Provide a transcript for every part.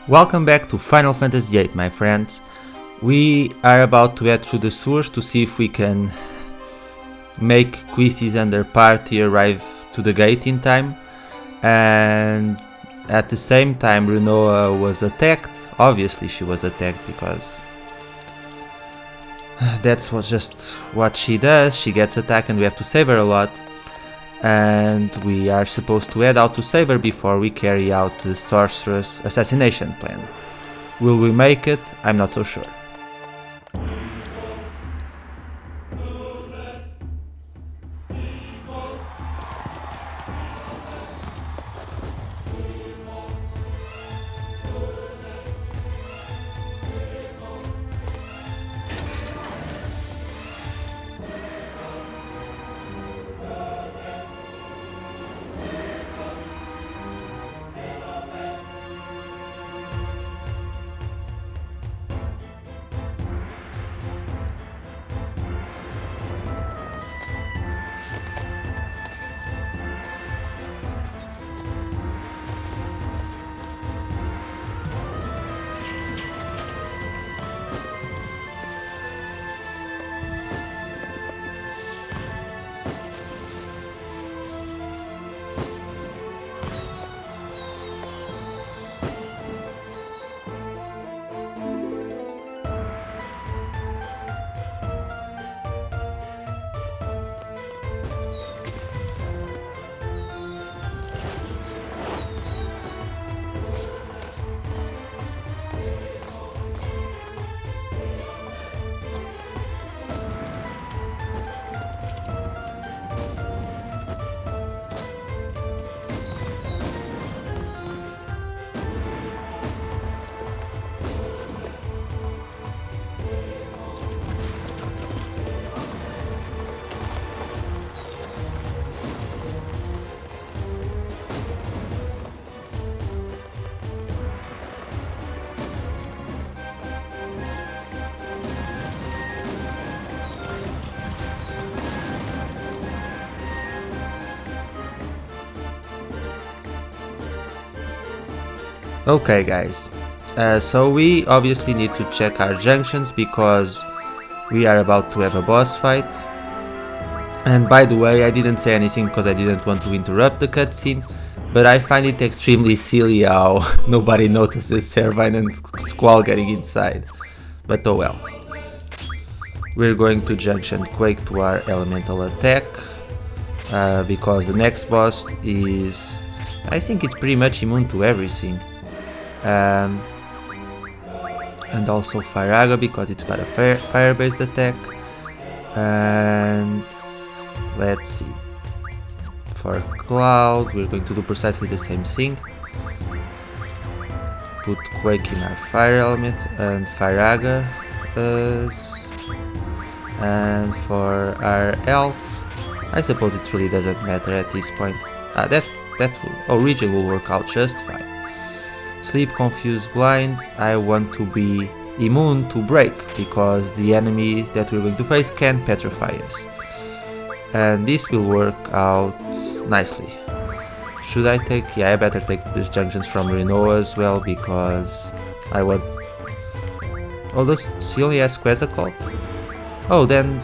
Welcome back to Final Fantasy VIII, my friends. We are about to head through the sewers to see if we can make Quithis and their party arrive to the gate in time. And at the same time, Rinoa was attacked. Obviously she was attacked because that's just what she does. She gets attacked and we have to save her a lot. And we are supposed to head out to save her before we carry out the Sorceress Assassination plan. Will we make it? I'm not so sure. Okay guys, so we obviously need to check our junctions because we are about to have a boss fight. And by the way, I didn't say anything because I didn't want to interrupt the cutscene, but I find it extremely silly how nobody notices Servine and Squall getting inside. But oh well. We're going to junction Quake to our elemental attack, because the next boss is... I think it's pretty much immune to everything. And also Fairaga because it's got a fire-based attack. And let's see. For Cloud, we're going to do precisely the same thing. Put Quake in our fire element and Fairaga does. And for our elf, I suppose it really doesn't matter at this point. Region will work out just fine. Sleep, Confused, Blind, I want to be immune to break because the enemy that we're going to face can petrify us. And this will work out nicely. Should I take... yeah, I better take these junctions from Rinoa as well because I want... oh, she only has Quetzalcoatl? Oh, then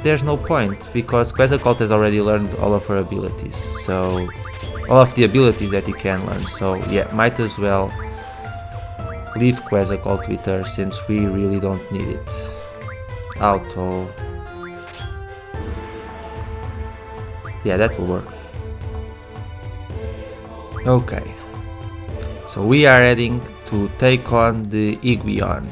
there's no point because Quetzalcoatl has already learned all of her abilities, so... all of the abilities that he can learn, so yeah, might as well leave Quetzalcoatl with her since we really don't need it. Auto. Yeah, that will work. Okay. So we are heading to take on the Iguion.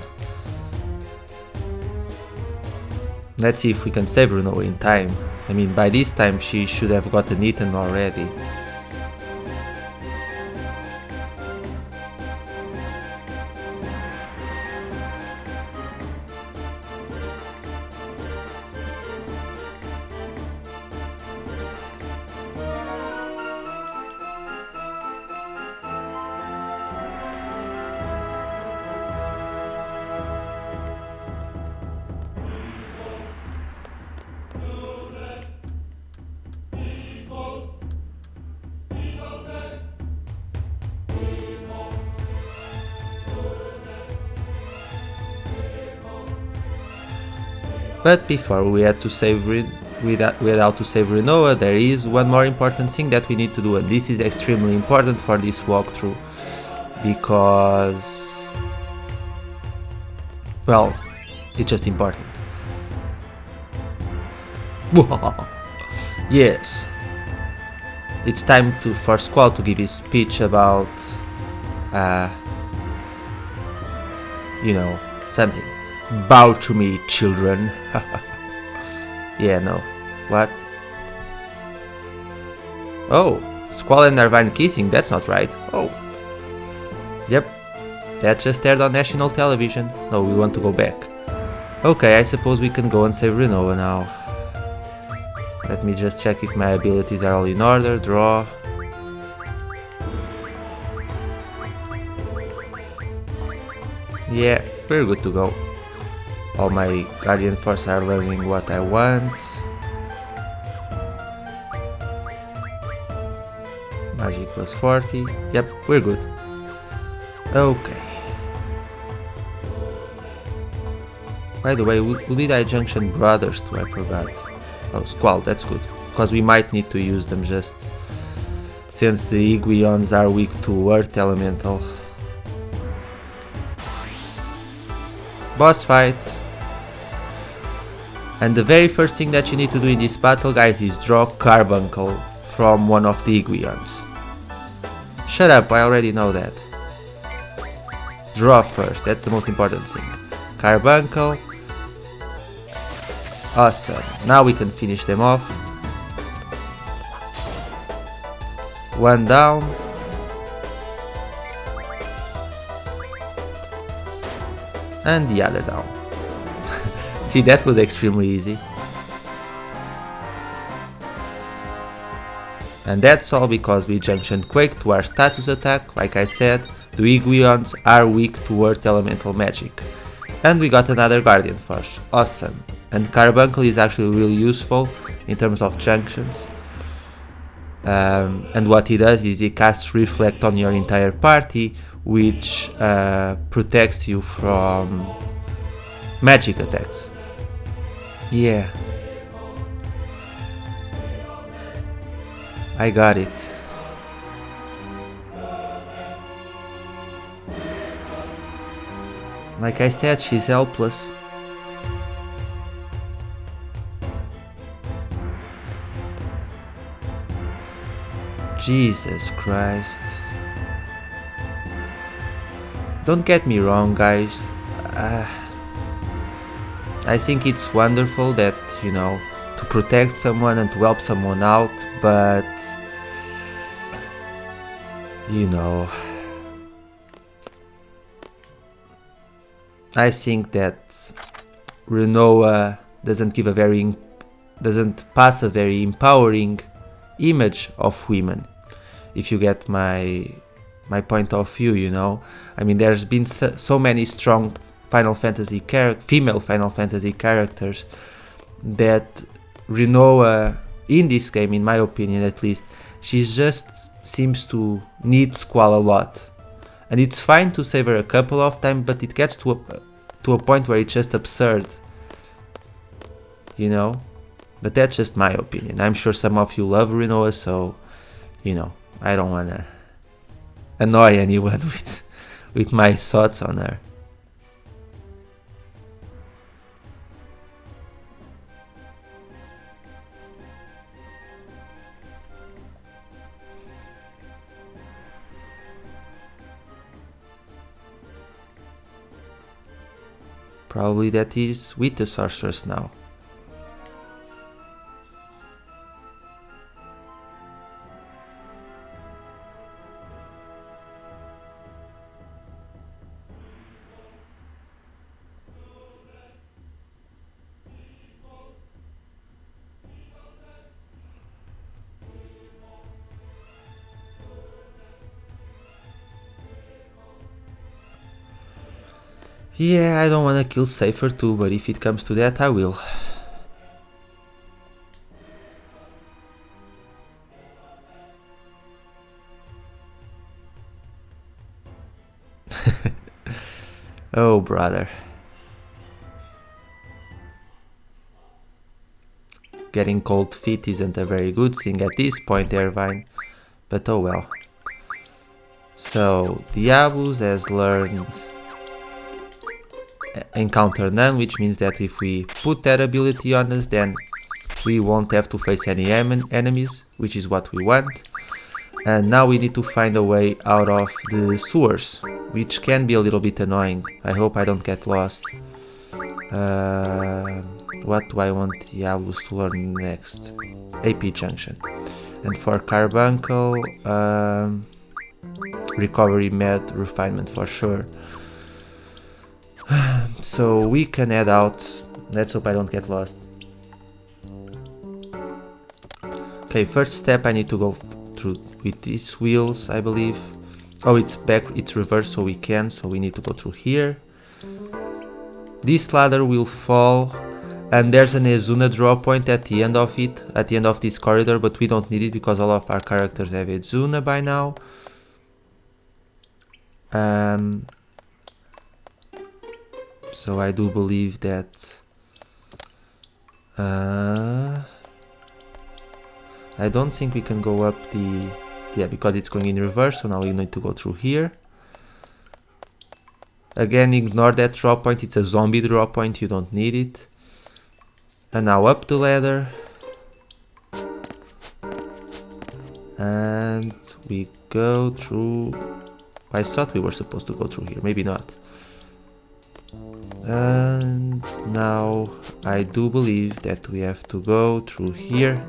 Let's see if we can save Rinoa in time. I mean, by this time she should have gotten eaten already. But before we had to save we had to save Rinoa, there is one more important thing that we need to do, and this is extremely important for this walkthrough, because, well, it's just important. Yes, it's time for Squall to give his speech about, you know, something. Bow to me, children. Yeah, no. What? Oh, Squall and Narvine kissing, that's not right. Oh. Yep, that just aired on national television. No, we want to go back. Okay, I suppose we can go and save Rinoa now. Let me just check if my abilities are all in order. Draw. Yeah, we're good to go. All my Guardian Force are learning what I want. Magic plus 40. Yep, we're good. Okay. By the way, who did I junction brothers to? I forgot. Oh, Squall, that's good. Because we might need to use them just since the Iguions are weak to Earth Elemental. Boss fight. And the very first thing that you need to do in this battle, guys, is draw Carbuncle from one of the Iguions. Shut up, I already know that. Draw first, that's the most important thing. Carbuncle. Awesome, now we can finish them off. One down. And the other down. See, that was extremely easy. And that's all because we junctioned Quake to our status attack. Like I said, the Iguions are weak to Earth Elemental magic. And we got another Guardian Force. Awesome. And Carbuncle is actually really useful in terms of junctions. And what he does is he casts Reflect on your entire party, which protects you from magic attacks. Yeah. I got it. Like I said, she's helpless. Jesus Christ. Don't get me wrong, guys. I think it's wonderful that, you know, to protect someone and to help someone out, but, you know, I think that Rinoa doesn't pass a very empowering image of women, if you get my point of view, you know. I mean, there's been so many strong female Final Fantasy characters that Rinoa, in this game, in my opinion at least, she just seems to need Squall a lot. And it's fine to save her a couple of times, but it gets to a point where it's just absurd, you know. But that's just my opinion. I'm sure some of you love Rinoa, so, you know, I don't wanna annoy anyone with my thoughts on her. Probably that is with the sorceress now. Yeah, I don't wanna kill Seifer too, but if it comes to that, I will. Oh, brother. getting cold feet isn't a very good thing at this point, Irvine, but oh well. So, Diablos has learned Encounter None, which means that if we put that ability on us, then we won't have to face any enemies, which is what we want. And now we need to find a way out of the sewers, which can be a little bit annoying. I hope I don't get lost. What do I want Diablos to learn next? AP Junction. And for Carbuncle, Recovery Med Refinement for sure. So we can head out. Let's hope I don't get lost. Okay, first step, I need to go through with these wheels, I believe. Oh, it's back, it's reversed, so we can, so we need to go through here. This ladder will fall, and there's an Ezuna draw point at the end of it, at the end of this corridor, but we don't need it because all of our characters have Ezuna by now. So I do believe that I don't think we can go up the... Yeah, because it's going in reverse, so now we need to go through here. Again, ignore that draw point, it's a zombie draw point, you don't need it. And now up the ladder. And we go through... I thought we were supposed to go through here, maybe not. And now I do believe that we have to go through here.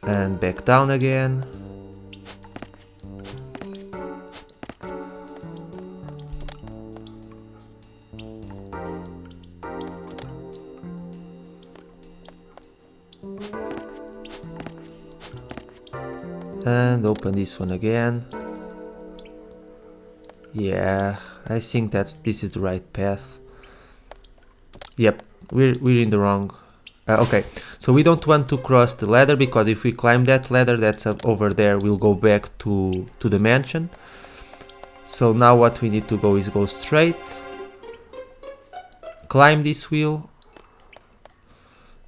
And back down again. And open this one again. Yeah, I think this is the right path. Yep, we're in the wrong. Okay, so we don't want to cross the ladder, because if we climb that ladder that's up over there, we'll go back to the mansion. So now what we need to go is go straight, climb this wheel,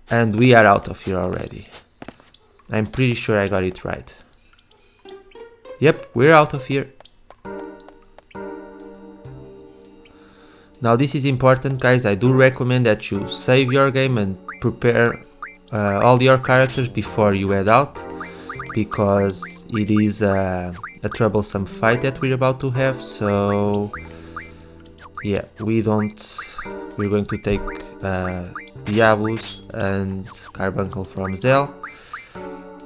and we are out of here already. I'm pretty sure I got it right. Yep, we're out of here. Now this is important, guys. I do recommend that you save your game and prepare all your characters before you head out, because it is a troublesome fight that we're about to have. So yeah, we're going to take Diablos and Carbuncle from Zell.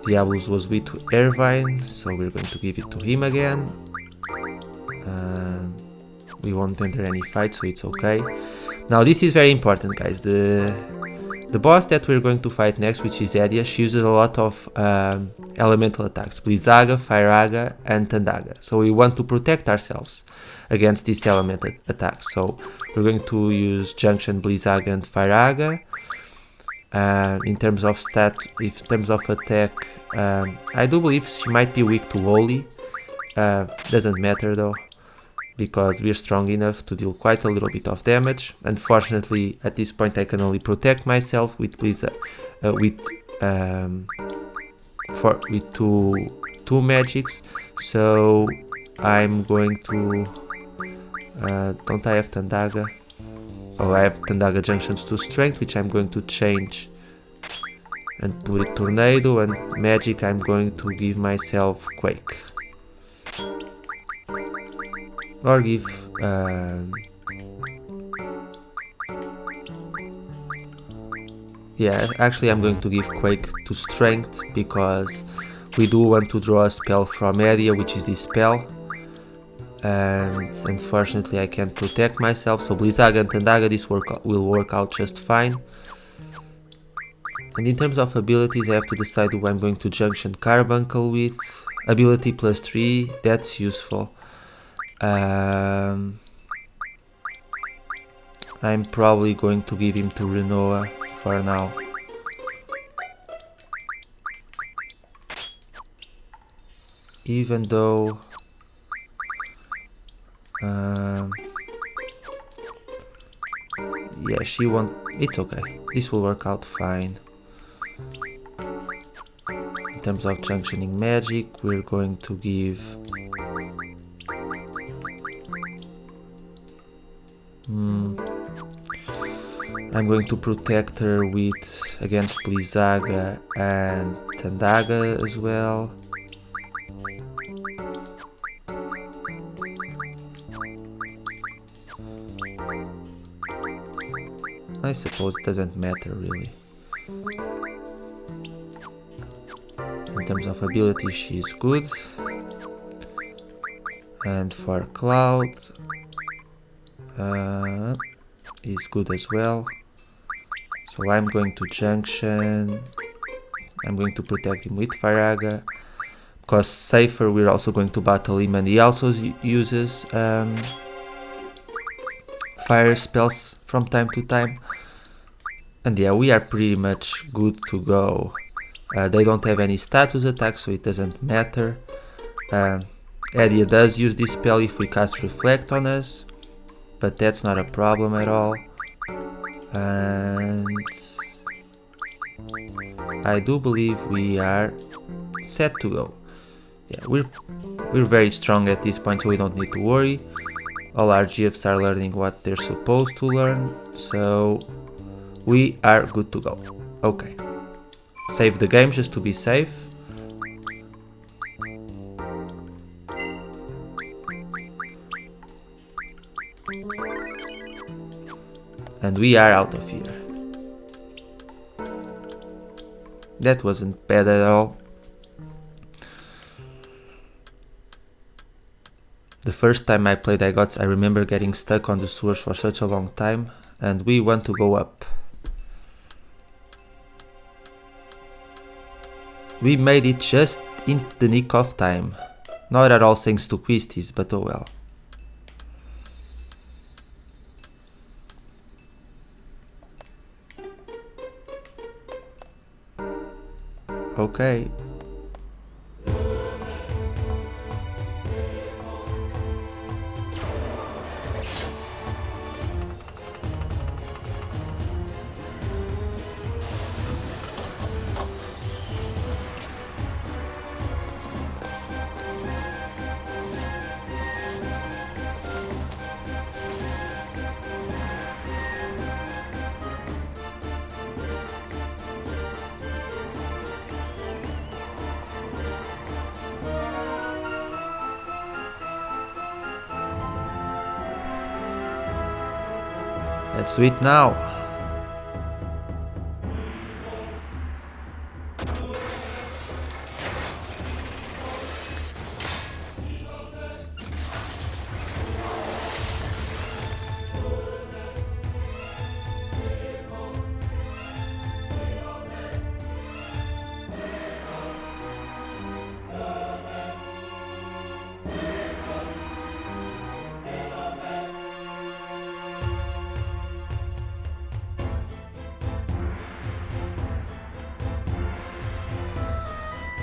Diablos was with Irvine, so we're going to give it to him again. We won't enter any fight, so it's okay. Now this is very important, guys. The boss that we're going to fight next, which is Edea, she uses a lot of elemental attacks, Blizzaga, Fairaga and Tandaga. So we want to protect ourselves against these elemental attacks. So we're going to use Junction, Blizzaga and Fairaga. In terms of attack, I do believe she might be weak to Holy. Doesn't matter though, because we're strong enough to deal quite a little bit of damage. Unfortunately, at this point I can only protect myself with two magics. So I'm going to don't I have Tandaga? Oh, I have Tandaga Junctions to Strength, which I'm going to change and put it Tornado, and Magic I'm going to give myself Quake. Or give yeah, actually I'm going to give Quake to Strength, because we do want to draw a spell from Edea, which is this spell, and unfortunately I can't protect myself. So Blizzaga and Tandaga, this will work out just fine. And in terms of abilities, I have to decide who I'm going to Junction Carbuncle with. Ability +3, that's useful. I'm probably going to give him to Rinoa for now. Even though Yeah, she won't. It's okay. This will work out fine. In terms of junctioning magic, we're going to give... I'm going to protect her with against Blizzaga and Tandaga as well. I suppose it doesn't matter really. In terms of ability, she's good. And for Cloud, is good as well. So I'm going to junction. I'm going to protect him with Faraga. Because Seifer, we're also going to battle him, and he also uses fire spells from time to time. And yeah, we are pretty much good to go. They don't have any status attacks, so it doesn't matter. Edea does use this spell if we cast Reflect on us, but that's not a problem at all. And I do believe we are set to go. Yeah, we're very strong at this point, so we don't need to worry. All our GFs are learning what they're supposed to learn, so we are good to go. Okay. Save the game just to be safe. And we are out of here. That wasn't bad at all. The first time I played I remember getting stuck on the sewers for such a long time, and we want to go up. We made it just in the nick of time. Not at all thanks to Quistis, but oh well. Okay. Let's do it now.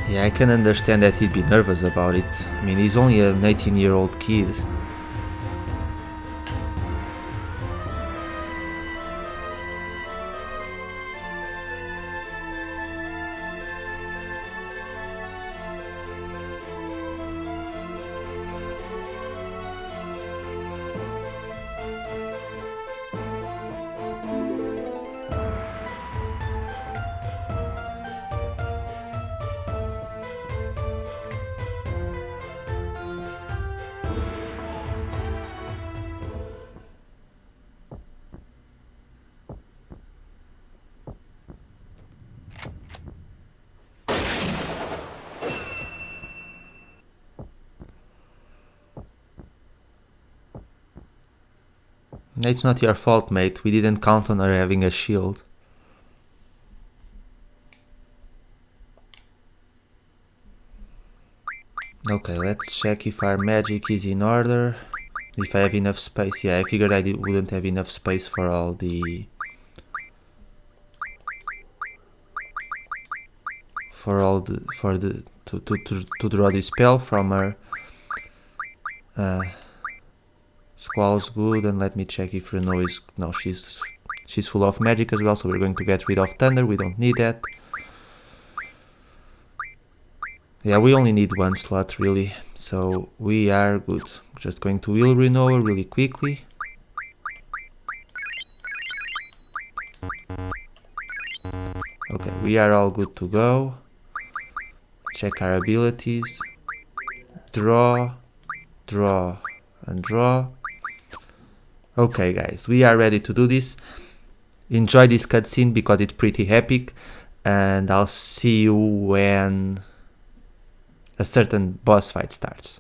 Yeah, I can understand that he'd be nervous about it. I mean, he's only an 18-year-old kid. It's not your fault, mate. We didn't count on her having a shield. Okay, let's check if our magic is in order. If I have enough space. Yeah, I figured I wouldn't have enough space for all the... to draw the spell from her. Squall's good, and let me check if Rinoa is... No, she's She's full of magic as well, so we're going to get rid of thunder. We don't need that. Yeah, we only need one slot really, so we are good. Just going to heal Rinoa really quickly. Okay, we are all good to go. Check our abilities. Draw, draw, and draw. Okay guys, we are ready to do this. Enjoy this cutscene because it's pretty epic, and I'll see you when a certain boss fight starts.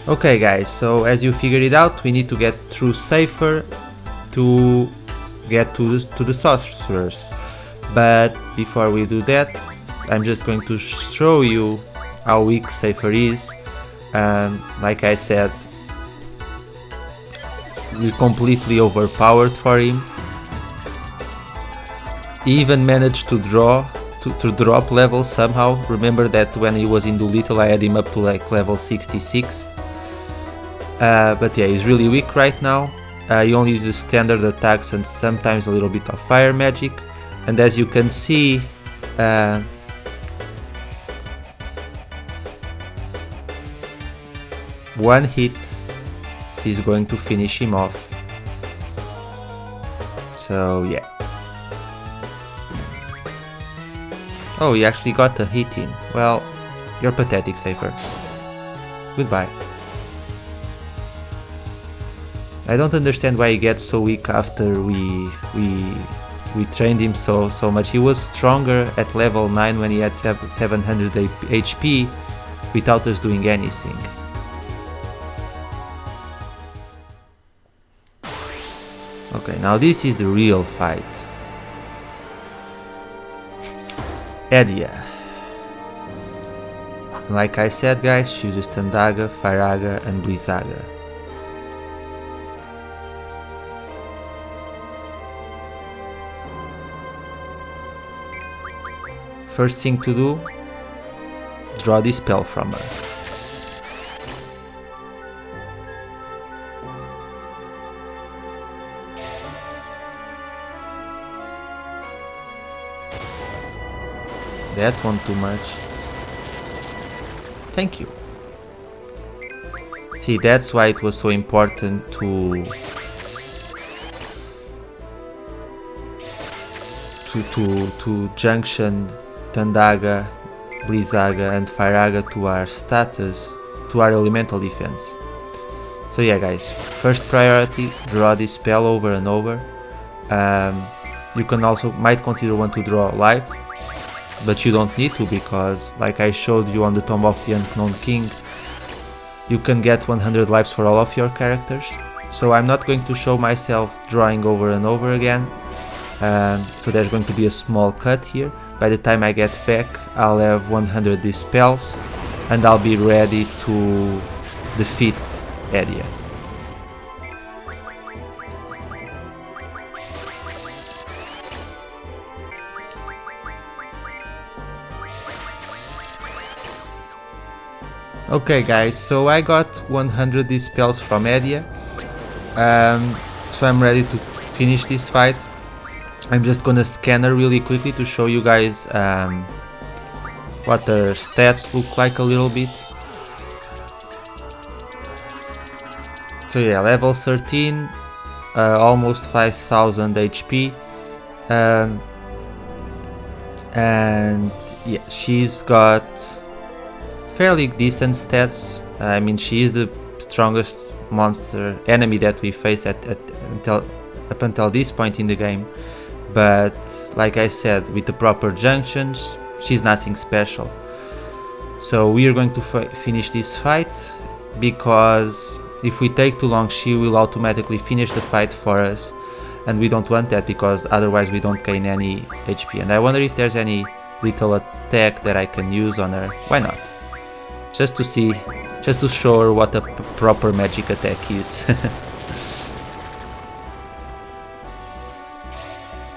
Okay guys, so as you figured it out, we need to get through Seifer to get to the Sorceress. But before we do that, I'm just going to show you how weak Seifer is. Like I said, we completely overpowered for him. He even managed to drop level somehow. Remember that when he was in Doolittle I had him up to like level 66. But yeah, he's really weak right now. He only uses standard attacks and sometimes a little bit of fire magic. And as you can see, one hit is going to finish him off. So yeah. Oh, he actually got a hit in. Well, you're pathetic, Seifer. Goodbye. I don't understand why he gets so weak after we trained him so much. He was stronger at level 9 when he had 700 HP without us doing anything. Okay, now this is the real fight. Edea. Like I said guys, she uses Tandaga, Fairaga and Blizzaga. First thing to do, draw this spell from her. That one too much. Thank you. See, that's why it was so important to junction Tandaga, Blizzaga and Fairaga to our status, to our elemental defense. So yeah guys, first priority, draw this spell over and over. You can also might consider one to draw life, but you don't need to, because like I showed you on the Tomb of the Unknown King, you can get 100 lives for all of your characters. So I'm not going to show myself drawing over and over again. So there's going to be a small cut here. By the time I get back, I'll have 100 dispels and I'll be ready to defeat Edea. Okay guys, so I got 100 dispels from Edea, so I'm ready to finish this fight. I'm just gonna scan her really quickly to show you guys what her stats look like a little bit. So yeah, level 13, almost 5000 HP, and yeah, she's got fairly decent stats. I mean, she is the strongest enemy that we face up until this point in the game. But like I said, with the proper junctions, she's nothing special. So we are going to finish this fight, because if we take too long, she will automatically finish the fight for us, and we don't want that, because otherwise we don't gain any HP. And I wonder if there's any little attack that I can use on her. Why not? Just to show her what a proper magic attack is.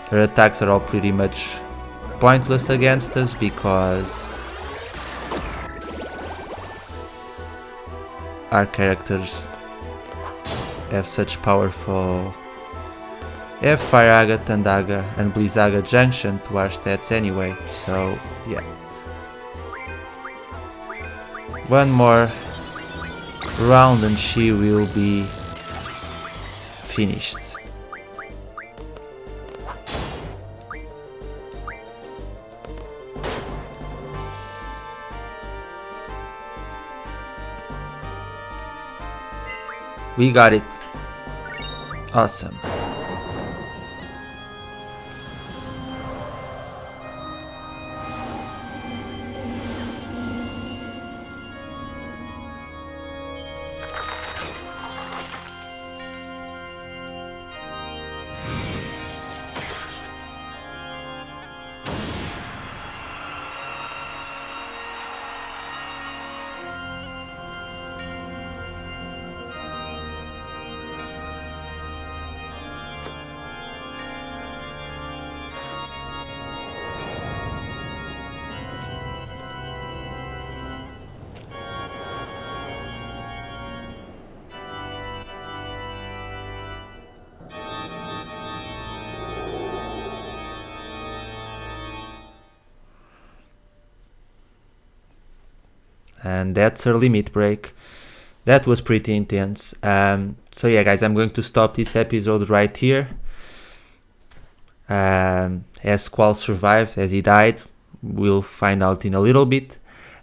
Her attacks are all pretty much pointless against us, because our characters have such powerful Fairaga, Tandaga and Blizzaga junction to our stats anyway, so yeah. One more round and she will be finished. We got it. Awesome. And that's her limit break. That was pretty intense. So yeah guys, I'm going to stop this episode right here. As Squall survived, as he died, we'll find out in a little bit.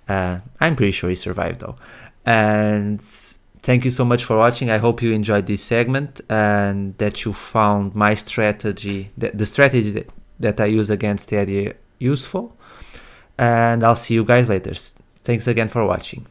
I'm pretty sure he survived though. And thank you so much for watching. I hope you enjoyed this segment and that you found my strategy, the strategy that I use against Edea, useful. And I'll see you guys later. Thanks again for watching.